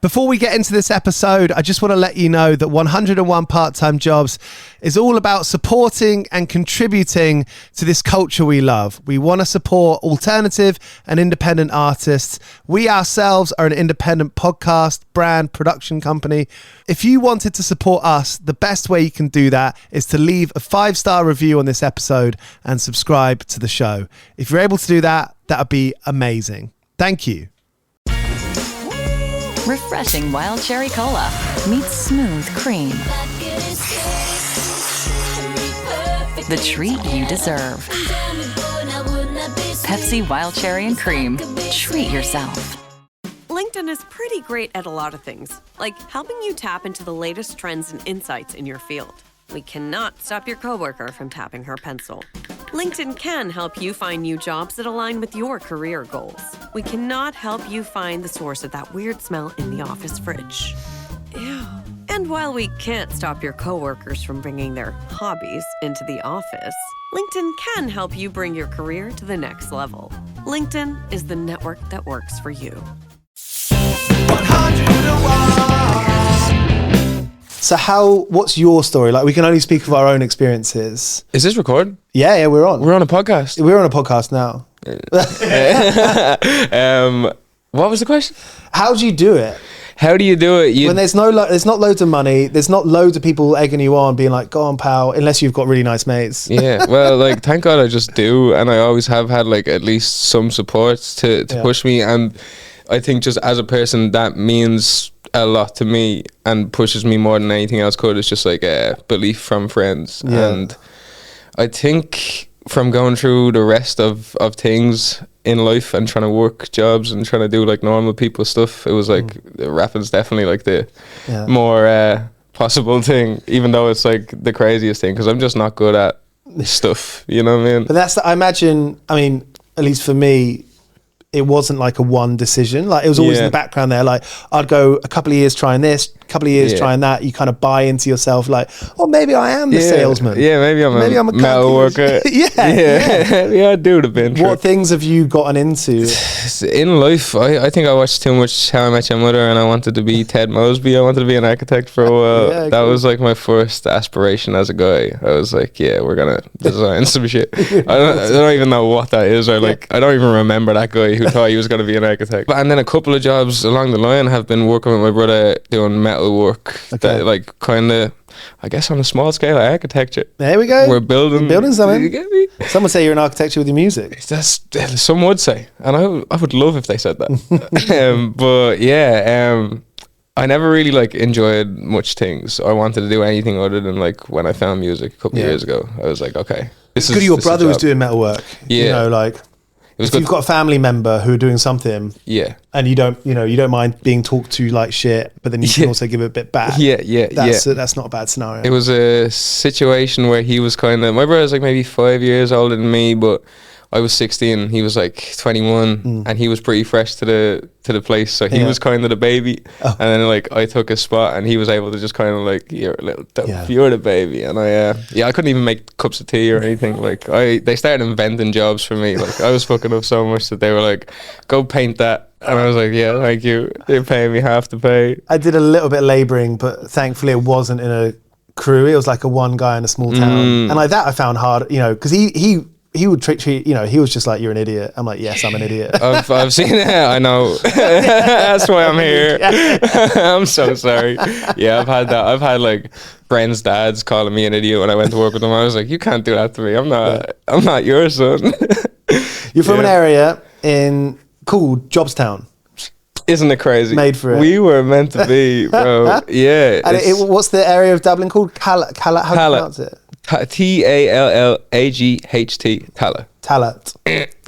Before we get into this episode, I just want to let you know that 101 Part-Time Jobs is all about supporting and contributing to this culture we love. We want to support alternative and independent artists. We ourselves are an independent podcast, brand, production company. If you wanted to support us, the best way you can do that is to leave a 5-star review on this episode and subscribe to the show. If you're able to do that, that would be amazing. Thank you. Refreshing wild cherry cola meets smooth cream. The treat you deserve. Pepsi Wild Cherry and Cream. Treat yourself. LinkedIn is pretty great at a lot of things, like helping you tap into the latest trends and insights in your field. We cannot stop your coworker from tapping her pencil. LinkedIn can help you find new jobs that align with your career goals. We cannot help you find the source of that weird smell in the office fridge. Ew. And while we can't stop your coworkers from bringing their hobbies into the office, LinkedIn can help you bring your career to the next level. LinkedIn is the network that works for you. 101. So what's your story? Like, we can only speak of our own experiences. Is this recording? Yeah, we're on. We're on a podcast. We're on a podcast now. What was the question? How do you do it? How do you do it? When there's there's not loads of money, there's not loads of people egging you on, being like, go on, pal, unless you've got really nice mates. Yeah, well, like, thank God I just do. And I always have had, like, at least some support to push me. And I think just as a person, that means a lot to me and pushes me more than anything else could. It's just like a belief from friends. Yeah. And I think from going through the rest of things in life and trying to work jobs and trying to do like normal people stuff, it was like rapping's definitely like the more possible thing, even though it's like the craziest thing, because I'm just not good at stuff, you know what I mean? But I imagine, at least for me, it wasn't like a one decision. Like, it was always in the background there. Like, I'd go a couple of years trying this, a couple of years trying that. You kind of buy into yourself, like, oh, maybe I am the salesman. Yeah, maybe I'm a metal worker. Yeah, I do the bench. What things have you gotten into? In life, I think I watched too much How I Met Your Mother, and I wanted to be Ted Mosby. I wanted to be an architect for a while. That was like my first aspiration as a guy. I was like, yeah, we're gonna design some shit. I don't even know what that is, or like, I don't even remember that guy who thought he was going to be an architect. And then a couple of jobs along the line have been working with my brother doing metal work. That, like, kind of, I guess, on a small scale, architecture. There we go. We're building something. You get me? Some would say you're an architecture with your music. Some would say, and I would love if they said that. But yeah, I never really like enjoyed much things. I wanted to do anything other than, like, when I found music a couple of years ago, I was like, okay, this is good. Your brother was doing metal work. Yeah, you know, like, if you've got a family member who are doing something, and you don't mind being talked to like shit, but then you can also give it a bit back. That's not a bad scenario. It was a situation where he was kind of, my brother's like maybe 5 years older than me, but I was 16, he was like 21, and he was pretty fresh to the place, so he was kind of the baby, and then like I took his spot, and he was able to just kind of like, you're a little dope, you're the baby, and I couldn't even make cups of tea or anything. Like, they started inventing jobs for me. Like, I was fucking up so much that they were like, go paint that. And I was like, yeah, thank you. They're paying me half the pay. I did a little bit of labouring, but thankfully it wasn't in a crew. It was like a one guy in a small town, and like that I found hard, because he would treat, he was just like, you're an idiot. I'm like, yes, I'm an idiot. I've seen it. I know. That's why I'm here. I'm so sorry. Yeah, I've had that. I've had like friends' dads calling me an idiot when I went to work with them. I was like, you can't do that to me. I'm not your son. You're from an area called Jobstown. Isn't it crazy? Made for it. We were meant to be, bro. Yeah. And what's the area of Dublin called? How do you pronounce it? Tallaght. Tallaght.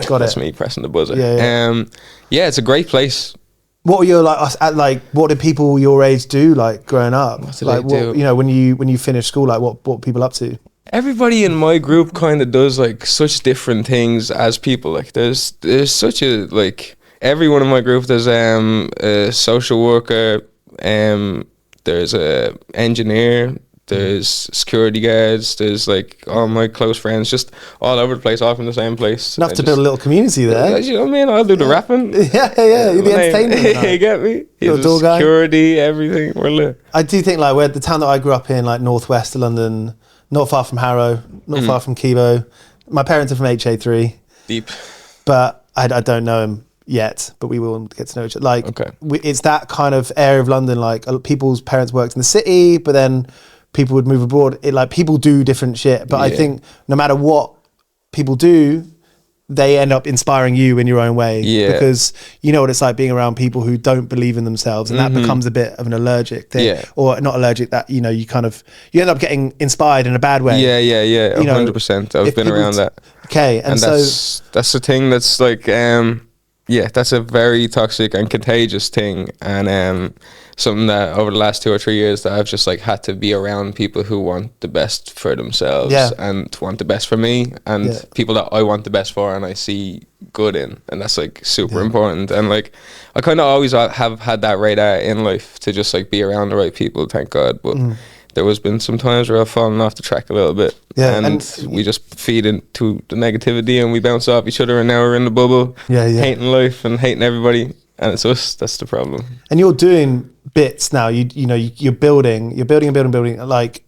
Got That's it. me pressing the buzzer. Yeah, it's a great place. What were your what did people your age do like growing up? What did they do? When you finished school, like what were people up to? Everybody in my group kind of does like such different things as people. Like there's such a like everyone in my group. There's a social worker. There's a engineer. there's security guards, there's like all my close friends, just all over the place, all from the same place. Enough to build a little community there. You know what I mean? I'll do the rapping. Yeah. You're the entertainment. You get me? You're a door guy. Security, everything. We're lit. I do think like where the town that I grew up in, like northwest of London, not far from Harrow, not far from Keebo. My parents are from HA3. Deep. But I don't know him yet, but we will get to know each other. Like, okay. It's that kind of area of London. Like, people's parents worked in the city, but then people would move abroad. Like, people do different shit. But I think no matter what people do, they end up inspiring you in your own way. Yeah. Because you know what it's like being around people who don't believe in themselves, and that becomes a bit of an allergic thing. Yeah. Or not allergic, that, you know, you end up getting inspired in a bad way. Yeah. 100%. I've been around that. Okay. And so that's the thing that's like, that's a very toxic and contagious thing, and something that over the last 2 or 3 years that I've just like had to be around people who want the best for themselves and want the best for me, and people that I want the best for and I see good in, and that's like super important. And like I kind of always have had that radar in life to just like be around the right people, thank God, but there was been some times where I've fallen off the track a little bit, and we just feed into the negativity and we bounce off each other, and now we're in the bubble, hating life and hating everybody, and it's us. That's the problem. And you're doing bits now. You're building. Like,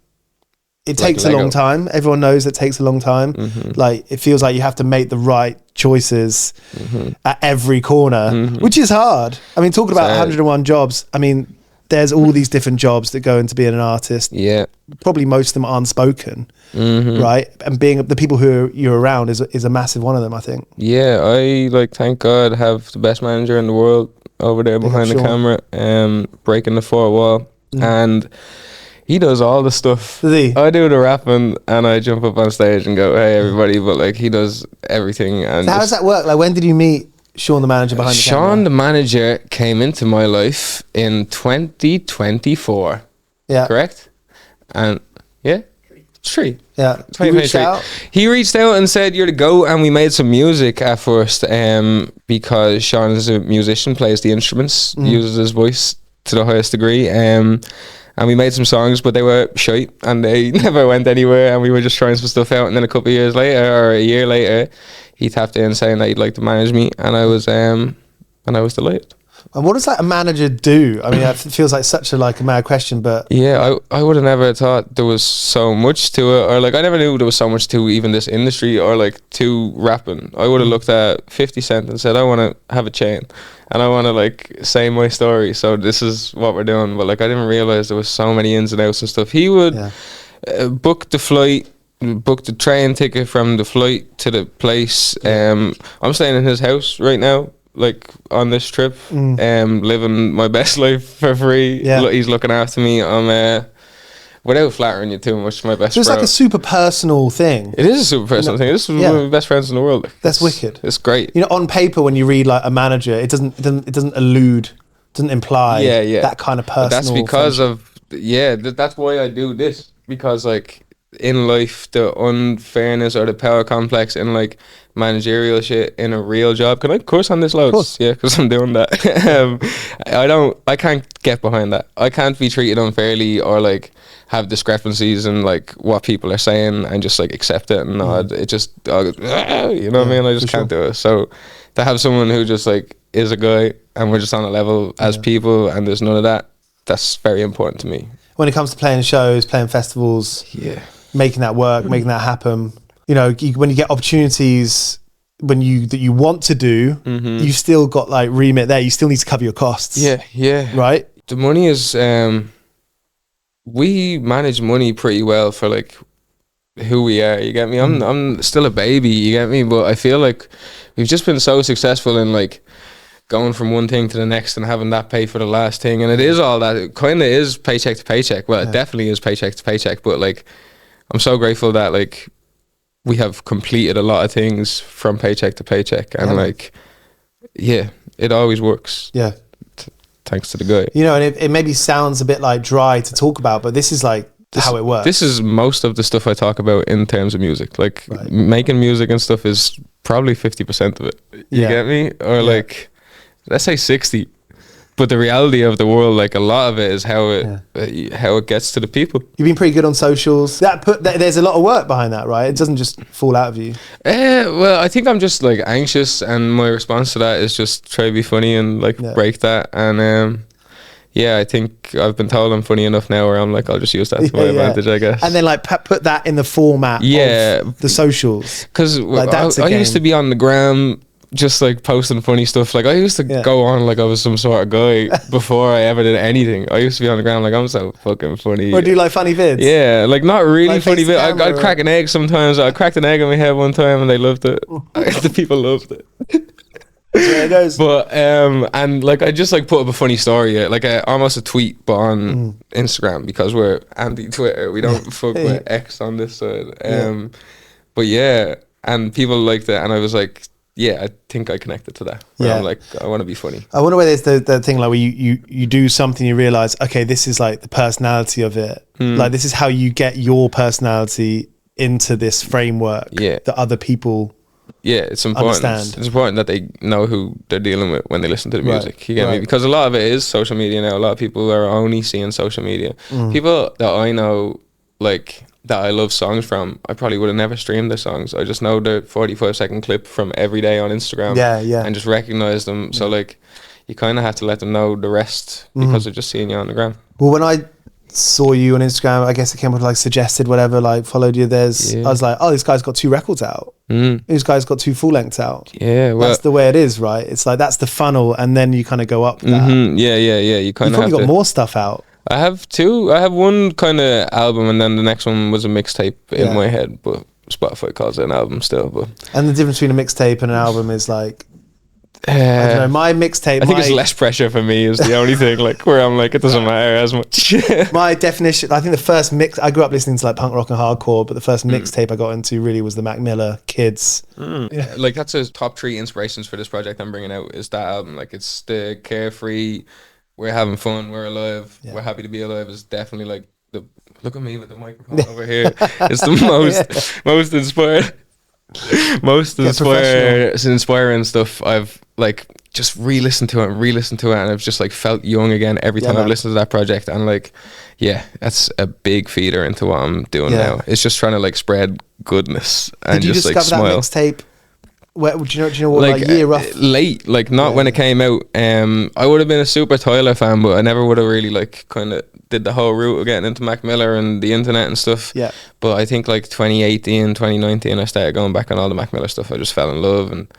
it takes a long time. Everyone knows it takes a long time. Like, it feels like you have to make the right choices at every corner, which is hard. I mean, talking about 101 jobs. I mean, there's all these different jobs that go into being an artist. Yeah. Probably most of them aren't spoken, right? And being the people who you're around is a massive one of them, I think. Yeah, I thank God, have the best manager in the world over there behind the camera, breaking the fourth wall. And he does all the stuff. Does he? I do the rapping and I jump up on stage and go, hey, everybody. But like, he does everything. And so how does that work? Like, when did you meet Sean, the manager behind the camera? Sean, the manager, came into my life in 2024. Yeah. Correct? And yeah, 3. Yeah. He reached out and said, you're the GOAT, and we made some music at first, because Sean is a musician, plays the instruments, uses his voice to the highest degree. And we made some songs, but they were shite and they never went anywhere, and we were just trying some stuff out. And then a year later, he tapped in saying that he'd like to manage me, and I was delighted. And what does like a manager do? I mean, it feels like such a mad question, but yeah, I would have never thought there was so much to it, or like I never knew there was so much to even this industry, or like to rapping. I would have looked at 50 Cent and said, I want to have a chain and I want to like say my story, so this is what we're doing. But like I didn't realize there was so many ins and outs and stuff. He would book the flight, book the train ticket from the flight to the place. I'm staying in his house right now, like on this trip, living my best life for free. He's looking after me. I'm without flattering you too much, my best friend. It's like a super personal thing. It is a super personal thing. This is one of my best friends in the world. That's wicked. It's great. You know, on paper, when you read like a manager, it doesn't allude, doesn't imply that kind of personal. But that's because that's why I do this, because like in life, the unfairness or the power complex in like managerial shit in a real job. Can I curse on this loud? Yeah, because I'm doing that. I can't get behind that. I can't be treated unfairly or like have discrepancies in like what people are saying and just like accept it and nod. It just, you know what I mean? I just can't do it. So to have someone who just like is a guy and we're just on a level as people and there's none of that, that's very important to me. When it comes to playing shows, playing festivals, making that work, making that happen, you know, when you get opportunities that you want to do, you've still got like remit there. You still need to cover your costs. Yeah. Right? The money is, we manage money pretty well for like who we are, you get me? I'm still a baby, you get me? But I feel like we've just been so successful in like going from one thing to the next and having that pay for the last thing. And it is all that. It kind of is paycheck to paycheck. Well, it definitely is paycheck to paycheck. But like, I'm so grateful that like we have completed a lot of things from paycheck to paycheck. And like, it always works. Yeah. Thanks to the guy. You know, and it maybe sounds a bit like dry to talk about, but this is like how it works. This is most of the stuff I talk about in terms of music. Like making music and stuff is probably 50% of it. You get me? Or like, let's say 60. But the reality of the world, like a lot of it is how it gets to the people. You've been pretty good on socials. There's a lot of work behind that, right? It doesn't just fall out of you. Well, I think I'm just like anxious, and my response to that is just try to be funny and like break that. And I think I've been told I'm funny enough now where I'm like, I'll just use that to my advantage, I guess. And then like put that in the format of the socials. Because like, I used to be on the gram just like posting funny stuff. Like I used to go on like I was some sort of guy before I ever did anything. I used to be on the ground like I'm so fucking funny. Or do like funny vids? Yeah, like not really like funny vids. I'd crack an egg sometimes. I cracked an egg on my head one time and they loved it. The people loved it. Yeah, it goes. But and like I just like put up a funny story, like almost a tweet, but on Instagram, because we're anti-Twitter. We don't fuck with X on this side. But yeah, and people liked it, and I was like, yeah, I think I connected to that. I'm like, I want to be funny. I wonder whether there's the thing like where you do something, you realize, okay, this is like the personality of it. Like this is how you get your personality into this framework that other people. Yeah, it's important. Understand. It's important that they know who they're dealing with when they listen to the music. You get me? Because a lot of it is social media now. A lot of people are only seeing social media. People that I know, like that I love songs from, I probably would have never streamed their songs. I just know the 45-second clip from every day on Instagram. And just recognize them. So like, you kind of have to let them know the rest because they're just seeing you on the gram. Well, when I saw you on Instagram, I guess it came up like suggested whatever, like followed you, I was like, oh, this guy's got 2 records out. This guy's got 2 full lengths out. Well, that's the way it is, right? It's like that's the funnel, and then you kind of go up that. You kind of probably got more stuff out. I have 2. I have one kind of album, and then the next one was a mixtape in my head, but Spotify calls it an album still. But and the difference between a mixtape and an album is like, I don't know, my mixtape, I think it's less pressure for me is the only thing, like where I'm like, it doesn't matter as much. My definition, I think the first mix, I grew up listening to like punk rock and hardcore, but the first mixtape I got into really was the Mac Miller Kids. Like that's a top 3 inspirations for this project I'm bringing out, is that album. Like it's the carefree, we're having fun, we're alive, we're happy to be alive, is definitely like the, look at me with the microphone over here. It's the most inspiring stuff I've like just re-listened to it, and I've just like felt young again every time I've listened to that project. And like, that's a big feeder into what I'm doing now. It's just trying to like spread goodness and just like smile. Did you discover that mixtape? Where, do you know what like year rough? Late, like not when it came out. I would have been a super Tyler fan, but I never would have really like kind of did the whole route of getting into Mac Miller and the internet and stuff. But I think like 2018, 2019, I started going back on all the Mac Miller stuff. I just fell in love, and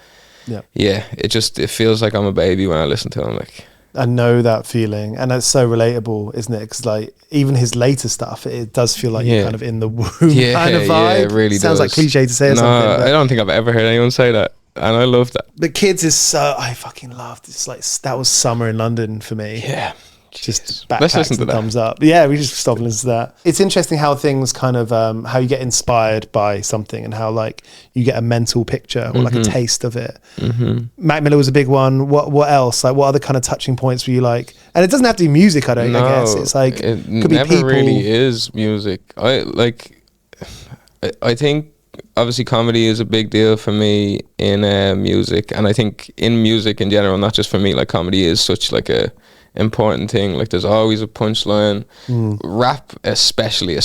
it feels like I'm a baby when I listen to him. Like, I know that feeling, and it's so relatable, isn't it? Because like even his later stuff, it does feel like you're kind of in the womb kind of vibe. Yeah, it really sounds like cliche to say. No, I don't think I've ever heard anyone say that, and I love that. The Kids is so, I fucking loved. It's like that was summer in London for me. Yeah. Just let's listen to that. Thumbs up. Yeah, we just stop and listen to that. It's interesting how things kind of how you get inspired by something, and how like you get a mental picture or like a taste of it. Mac Miller was a big one. What else? Like what other kind of touching points were you like? And it doesn't have to be music. I guess it's like it could never be people. Really is music. I think obviously comedy is a big deal for me in music, and I think in music in general, not just for me. Like comedy is such like a important thing. Like there's always a punchline. Rap especially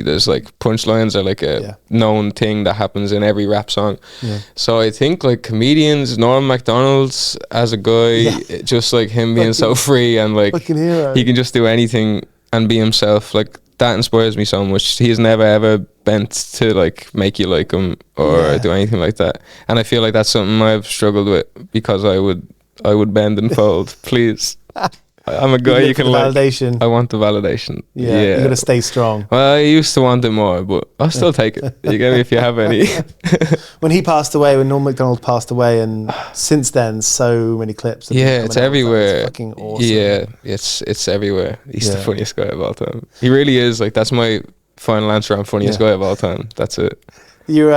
there's like punchlines are like a known thing that happens in every rap song. So I think like comedians, Norm Macdonald's as a guy, just like him being so free and like he can just do anything and be himself, like that inspires me so much. He's never ever bent to like make you like him or do anything like that, and I feel like that's something I've struggled with, because I would bend and fold. Please, I'm a guy you can like. Validation. I want the validation. Yeah, you gotta stay strong. Well, I used to want it more, but I'll still take it. You get me if you have any. When he passed away, when Norm Macdonald passed away, and since then, so many clips. It's everywhere. It's fucking awesome. Yeah, it's everywhere. He's the funniest guy of all time. He really is. Like that's my final answer on funniest guy of all time. That's it. You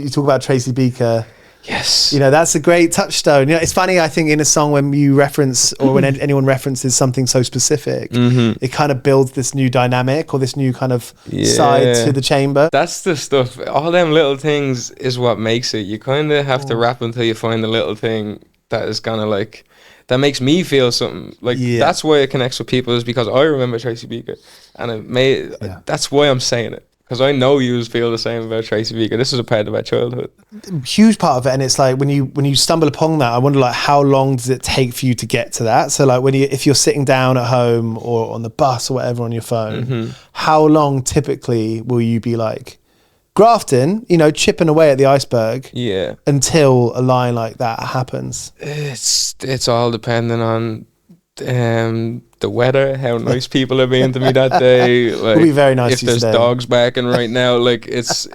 talk about Tracy Beaker. Yes. You know, that's a great touchstone. You know, it's funny, I think in a song when you reference or when anyone references something so specific, it kind of builds this new dynamic or this new kind of side to the chamber. That's the stuff. All them little things is what makes it. You kind of have to rap until you find the little thing that is gonna like that makes me feel something. Like that's why it connects with people, is because I remember Tracy Beaker, and it made that's why I'm saying it, because I know you feel the same about Tracy Beaker. This is a part of my childhood, huge part of it. And it's like when you stumble upon that, I wonder like how long does it take for you to get to that? So like if you're sitting down at home or on the bus or whatever on your phone, how long typically will you be like grafting, chipping away at the iceberg, until a line like that happens? It's all dependent on the weather, how nice people are being to me that day. Like, it'll be very nice. If there's dogs barking right now, like it's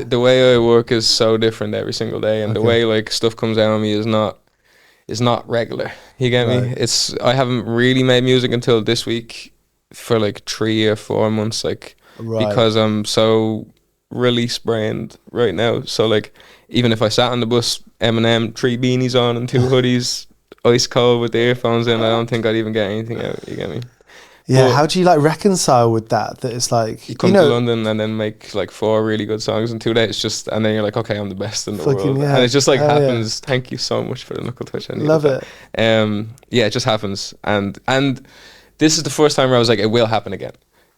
the way I work is so different every single day, and the way like stuff comes out on me is not regular. You get me? I haven't really made music until this week for like 3 or 4 months, like because I'm so release brained right now. So like even if I sat on the bus, Eminem, 3 beanies on and 2 hoodies, ice cold with the earphones in, I don't think I'd even get anything out. You get me? Yeah. But how do you like reconcile with that it's like you come to London and then make like 4 really good songs in 2 days, and then you're like, okay, I'm the best in the world, and it just like happens. Thank you so much for the knuckle touch. I love it. It just happens, and this is the first time where I was like, it will happen again.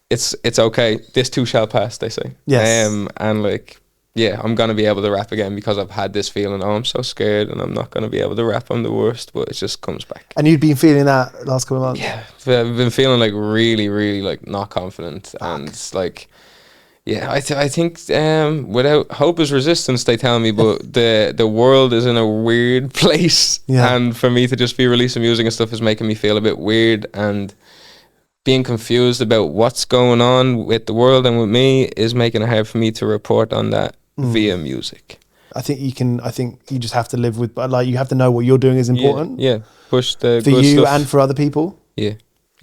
It's okay. This too shall pass, they say. Yes. And like, I'm gonna be able to rap again, because I've had this feeling, I'm so scared and I'm not gonna be able to rap, I'm the worst, but it just comes back. And you'd been feeling that last couple of months? Yeah, I've been feeling like really, really like not confident. And like, I think without hope is resistance, they tell me, but the world is in a weird place, and for me to just be releasing music and stuff is making me feel a bit weird, and being confused about what's going on with the world and with me is making it hard for me to report on that via music. I think you just have to live with, but like you have to know what you're doing is important. Yeah. Push the for good you stuff. And for other people. Yeah.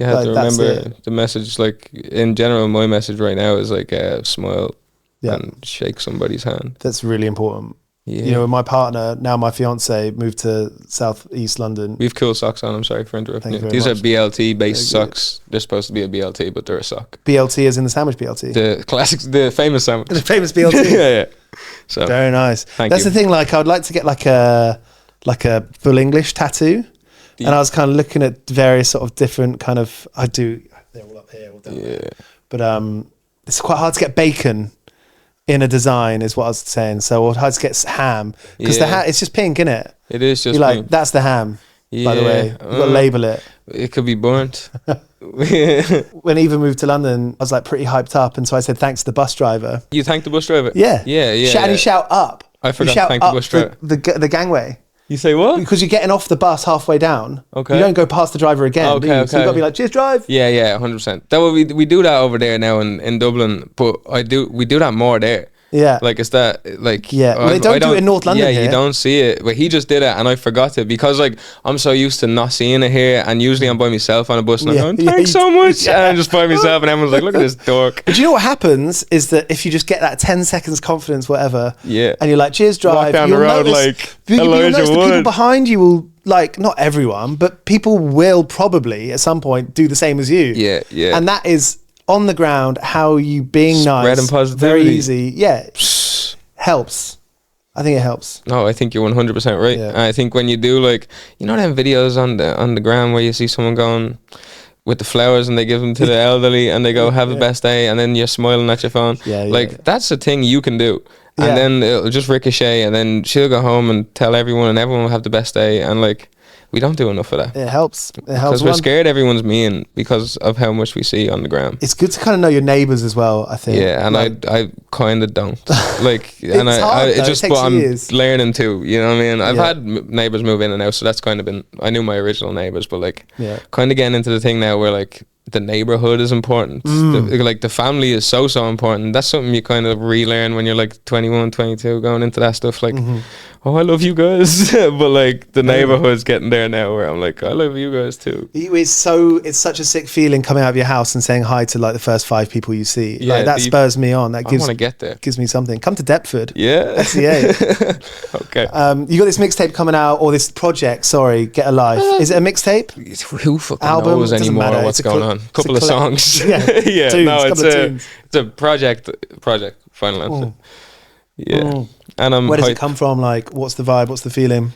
You have to remember the message. Like in general, my message right now is like smile and shake somebody's hand. That's really important. Yeah. My partner, now my fiance, moved to southeast London. We have cool socks on. I'm sorry for interrupting you. These are BLT based socks. They're supposed to be a BLT, but they're a sock. BLT as in the sandwich BLT? The classics, the famous sandwich. The famous BLT. yeah. So very nice. That's the thing. Like, I would like to get like a full English tattoo, and I was kind of looking at various sort of different kind of. They're all up here, all down there. But it's quite hard to get bacon in a design, is what I was saying. So or hard to get ham, because the ham, it's just pink, isn't it? It is just you're pink. like, that's the ham. By the way, you've got to label it. It could be burnt. When Eva moved to London, I was like pretty hyped up, and so I said thanks to the bus driver. You thanked the bus driver? Yeah. And you shout up. I forgot to thank the bus driver. The gangway. You say what? Because you're getting off the bus halfway down. Okay. You don't go past the driver again, do you? So you've got to be like, cheers, drive. Yeah, 100%. That we do that over there now in Dublin, but we do that more there. Yeah. Like, it's that, like... Yeah, well, they don't do it in North London here. You don't see it. But he just did it, and I forgot it, because, like, I'm so used to not seeing it here, and usually I'm by myself on a bus, and I'm going, thanks so much, and I'm just by myself, and everyone's like, look at this dork. But do you know what happens is that if you just get that 10 seconds confidence, whatever, and you're like, cheers, drive, walk down the road like you'll notice the people behind you will, like, not everyone, but people will probably, at some point, do the same as you. Yeah. And that is... on the ground, how you being nice, spreading positivity, very easy, helps. I think it helps. No, I think you're 100% right. Yeah. And I think when you do, like, them videos on the ground where you see someone going with the flowers and they give them to the elderly and they go, have the best day, and then you're smiling at your phone. That's a thing you can do. And then it'll just ricochet, and then she'll go home and tell everyone, and everyone will have the best day. And like, we don't do enough of that. It helps. Because we're scared everyone's mean because of how much we see on the gram. It's good to kind of know your neighbours as well, I think. Yeah, and like, I kind of don't. Like, and hard, it just, but I'm years. learning too. You know what I mean? I've had neighbours move in and out, so that's kind of been. I knew my original neighbours, but like, kind of getting into the thing now where like the neighborhood is important. The family is so important. That's something you kind of relearn when you're like 21, 22, going into that stuff. Like, oh, I love you guys, but like the neighborhood's getting there now where I'm like, I love you guys too. It's such a sick feeling coming out of your house and saying hi to like the first 5 people you see. Yeah, like that spurs me on. That gives, I want to get there. Gives me something. Come to Deptford. Yeah. SEA. Okay. You got this mixtape coming out, or this project, sorry, Get a Life. Is it a mixtape? Who fucking album? knows anymore what's going on? Couple of songs. Yeah. It's a project, final answer. Yeah. And where does it come from? Like, what's the vibe? What's the feeling?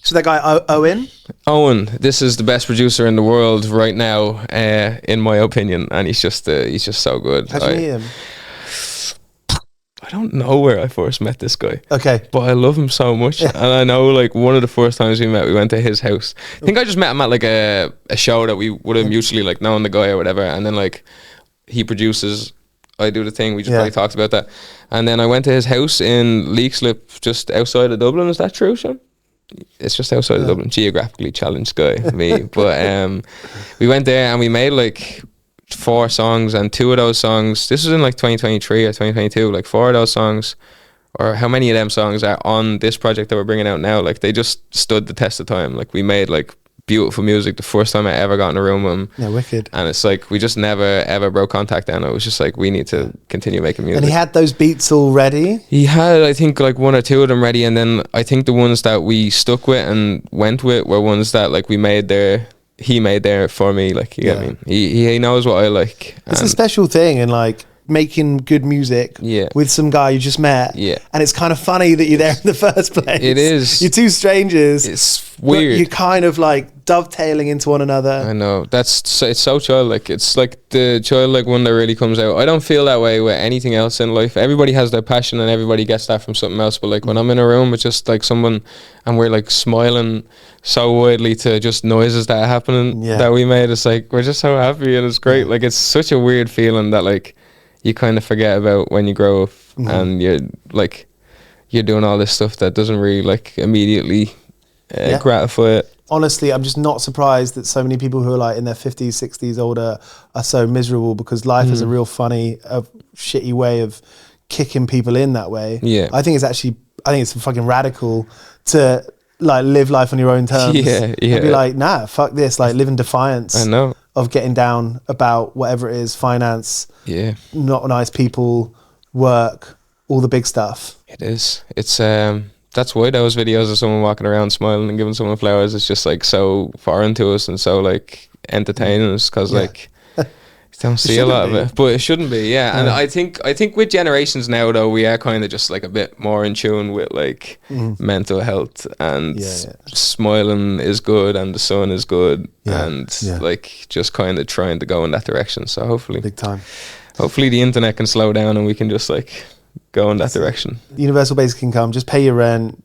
So that guy Owin. Owin, this is the best producer in the world right now, in my opinion, and he's just so good. How'd you meet him? I don't know where I first met this guy. Okay. But I love him so much. And I know, like, one of the first times we met, we went to his house. I think I just met him at, like, a show that we would have mutually, like, known the guy or whatever. And then, like, he produces, I do the thing. We just probably talked about that. And then I went to his house in Leixlip, just outside of Dublin. Is that true, Sean? It's just outside of Dublin. Geographically challenged guy, me. But we went there and we made, like, 4 songs, and 2 of those songs, this was in like 2023 or 2022, like 4 of those songs, or how many of them songs are on this project that we're bringing out now, like they just stood the test of time. Like we made like beautiful music the first time I ever got in a room with him. Yeah, wicked. And it's like we just never ever broke contact then. It was just like we need to continue making music. And he had those beats all ready? He had, I think, like 1 or 2 of them ready, and then I think the ones that we stuck with and went with were ones that like he made there for me, like, you get me. He knows what I like. It's a special thing, and like making good music with some guy you just met. Yeah. And it's kind of funny that you're there in the first place. It is. You're 2 strangers. It's weird. You're kind of like dovetailing into one another. I know. It's so childlike. It's like the childlike one that really comes out. I don't feel that way with anything else in life. Everybody has their passion and everybody gets that from something else. But like when I'm in a room with just like someone and we're like smiling so widely to just noises that are happening that we made, it's like we're just so happy and it's great. Like it's such a weird feeling that like you kind of forget about when you grow up and you're doing all this stuff that doesn't really like immediately gratify it. Honestly, I'm just not surprised that so many people who are like in their 50s, 60s, older are so miserable, because life is a real funny, shitty way of kicking people in that way. Yeah. I think it's fucking radical to like live life on your own terms. And be like, nah, fuck this, like live in defiance. I know. Of getting down about whatever it is, finance, not nice people, work, all the big stuff. It is. It's that's why those videos of someone walking around smiling and giving someone flowers is just like so foreign to us and so like entertaining us, because like you don't see a lot of it, but it shouldn't be. And I think with generations now though, we are kind of just like a bit more in tune with like mental health, and smiling is good and the sun is good, and like just kind of trying to go in that direction. So hopefully big time, hopefully the internet can slow down and we can just like go in that direction. Universal basic income, just pay your rent,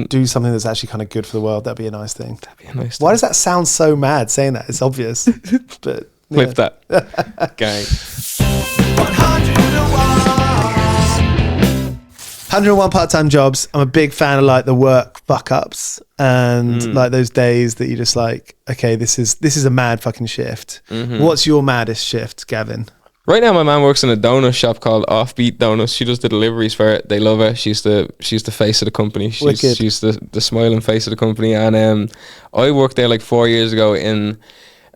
do something that's actually kind of good for the world. That'd be a nice thing. Why does that sound so mad saying that? It's obvious. But clip that. Gang. 101 part-time jobs. I'm a big fan of like the work fuck ups and like those days that you're just like, okay, this is a mad fucking shift. What's your maddest shift, Gavin? Right now, my mum works in a donut shop called Offbeat Donuts. She does the deliveries for it. They love her. She's the face of the company. She's the smiling face of the company. And I worked there like 4 years ago in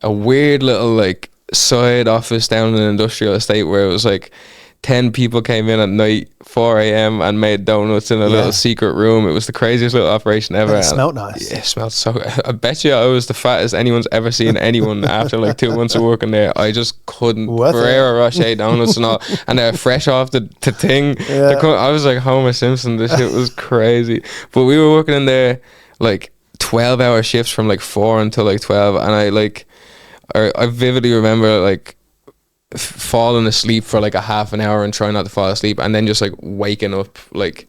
a weird little like side office down in an industrial estate where it was like 10 people came in at night, 4 a.m. and made donuts in a little secret room. It was the craziest little operation ever. It smelled nice. Yeah, it smelled so good. I bet you I was the fattest anyone's ever seen anyone after like 2 months of working there. I just couldn't. Ferrero Rocher donuts and all, and they're fresh off the thing. I was like Homer Simpson. This shit was crazy. But we were working in there like 12-hour shifts from like 4 until like 12, and I vividly remember like falling asleep for like a half an hour and trying not to fall asleep, and then just like waking up like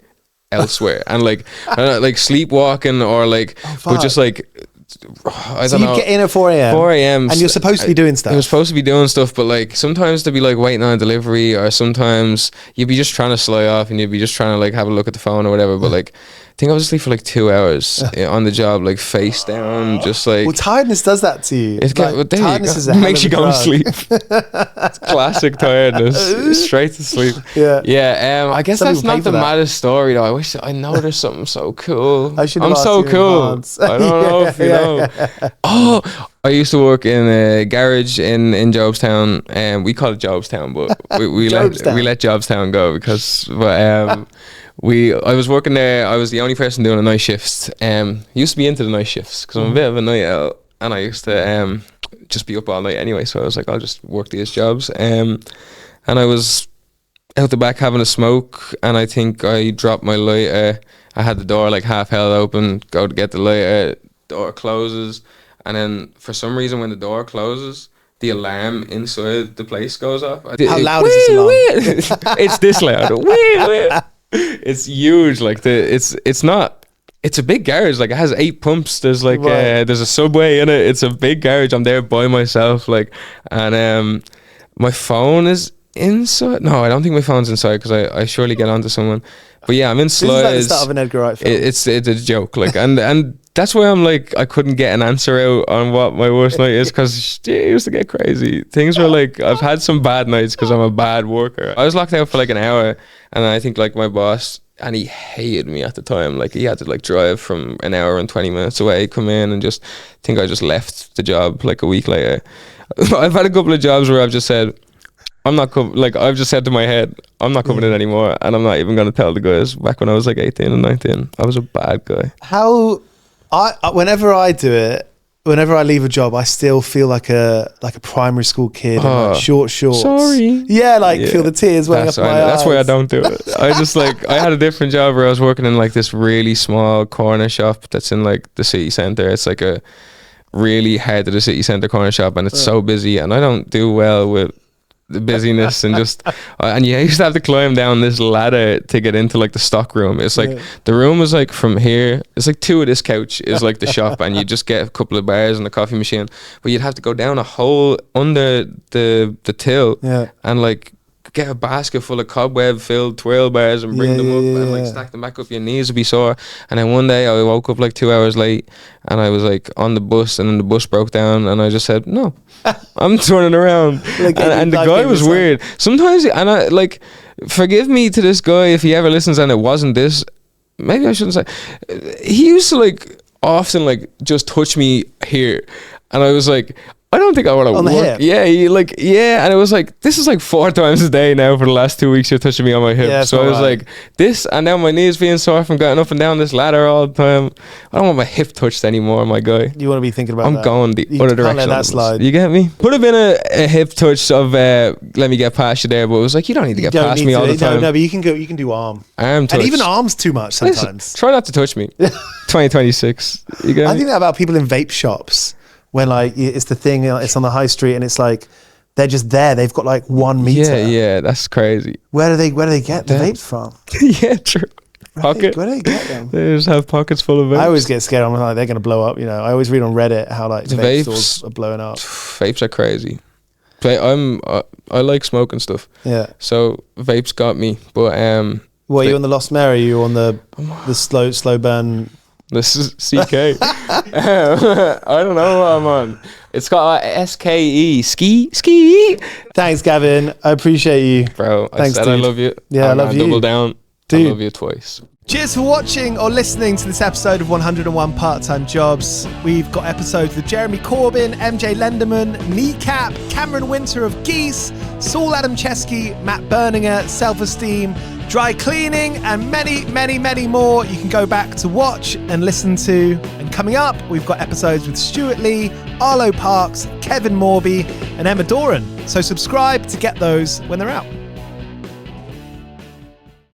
elsewhere and like sleepwalking or like but just like I don't know. So you get in at 4 a.m. 4 a.m. and you're supposed to be doing stuff. You're supposed to be doing stuff, but like sometimes to be like waiting on a delivery, or sometimes you'd be just trying to sly off and you'd be just trying to like have a look at the phone or whatever. But like I think I was asleep for like 2 hours on the job, like face down, just like. Well, tiredness does that to you. Tiredness is makes you go to sleep. It's classic tiredness, straight to sleep. Yeah. I guess that's not the maddest story though. I wish I know there's something so cool. I'm so cool. I don't know if you know. Oh, I used to work in a garage in Jobstown, and we call it Jobstown, but we let Jobstown go because. I was working there. I was the only person doing a night shift. Used to be into the night shifts because I'm a bit of a night owl, and I used to just be up all night anyway. So I was like, I'll just work these jobs. And I was out the back having a smoke, and I think I dropped my lighter. I had the door like half held open, go to get the lighter, door closes, and then for some reason when the door closes, the alarm inside the place goes off. How loud is this alarm? It's this loud. It's huge. Like it's not. It's a big garage. Like it has 8 pumps. There's like there's a subway in it. It's a big garage. I'm there by myself. Like, and my phone is inside. No, I don't think my phone's inside because I surely get onto someone. But yeah, I'm in slides. This is like the start of an Edgar Wright film. It's a joke. Like and that's why I'm like I couldn't get an answer out on what my worst night is because it used to get crazy. Things were like I've had some bad nights because I'm a bad worker. I was locked out for like an hour, and I think like my boss. And he hated me at the time. Like he had to like drive from an hour and 20 minutes away, come in and just think I just left the job like a week later. I've had a couple of jobs where I've just said, I've just said to my head, I'm not coming in anymore. And I'm not even going to tell the guys. Back when I was like 18 and 19, I was a bad guy. Whenever I do it, whenever I leave a job, I still feel like a primary school kid in like short shorts. Sorry. Yeah, feel the tears welling up my eyes. That's why I don't do it. I just I had a different job where I was working in like this really small corner shop that's in like the city centre. It's like a really head of the city centre corner shop, and it's so busy, and I don't do well with the busyness and just and you used to have to climb down this ladder to get into like the stock room. It's like the room is like from here, it's like 2 of this couch is like the shop, and you just get a couple of bars and a coffee machine, but you'd have to go down a hole under the till and like get a basket full of cobweb filled twirl bars and bring them up and like stack them back up. Your knees would be sore. And then one day I woke up like 2 hours late, and I was like on the bus, and then the bus broke down, and I just said no, I'm turning around. And the guy was weird sometimes, and I like, forgive me to this guy if he ever listens and it wasn't this, maybe I shouldn't say, he used to like often like just touch me here, and I was like, I don't think I want to work. Hip. Yeah, and it was like, this is like 4 times a day now for the last 2 weeks you're touching me on my hip. Yeah, so I was like, this, and now my knees being sore from going up and down this ladder all the time. I don't want my hip touched anymore, my guy. You want to be thinking about I'm going the other direction. Let that slide. You get me? Could have been a hip touch of let me get past you there, but it was like, you don't need to get past me all the time. No, but you can do arm touch. And even arms too much sometimes. Listen, try not to touch me. 2026. You get me? I think that about people in vape shops. When like it's the thing, it's on the high street, and it's like they're just there. They've got like 1 meter. Yeah, that's crazy. Where do they get the vapes from? Yeah, true. Pocket. Where do they get them? They just have pockets full of vapes. I always get scared. I'm like, they're gonna blow up. I always read on Reddit how like the vape stores are blowing up. Vapes are crazy. I like smoking stuff. Yeah. So vapes got me, but What, are you on the Lost Mary? Are you on the slow burn? This is CK. I don't know what I'm on. It's got SKE. Ski. Thanks, Gavin. I appreciate you. Bro, Thanks, I said dude. I love you. Yeah, I love you. Double down. Dude. I love you twice. Cheers for watching or listening to this episode of 101 Part-Time Jobs. We've got episodes with Jeremy Corbyn, MJ Lenderman, Kneecap, Cameron Winter of Geese, Saul Adam Chesky, Matt Berninger, Self-Esteem, Dry Cleaning, and many, many, many more you can go back to watch and listen to. And coming up, we've got episodes with Stuart Lee, Arlo Parks, Kevin Morby, and Emma Doran. So subscribe to get those when they're out.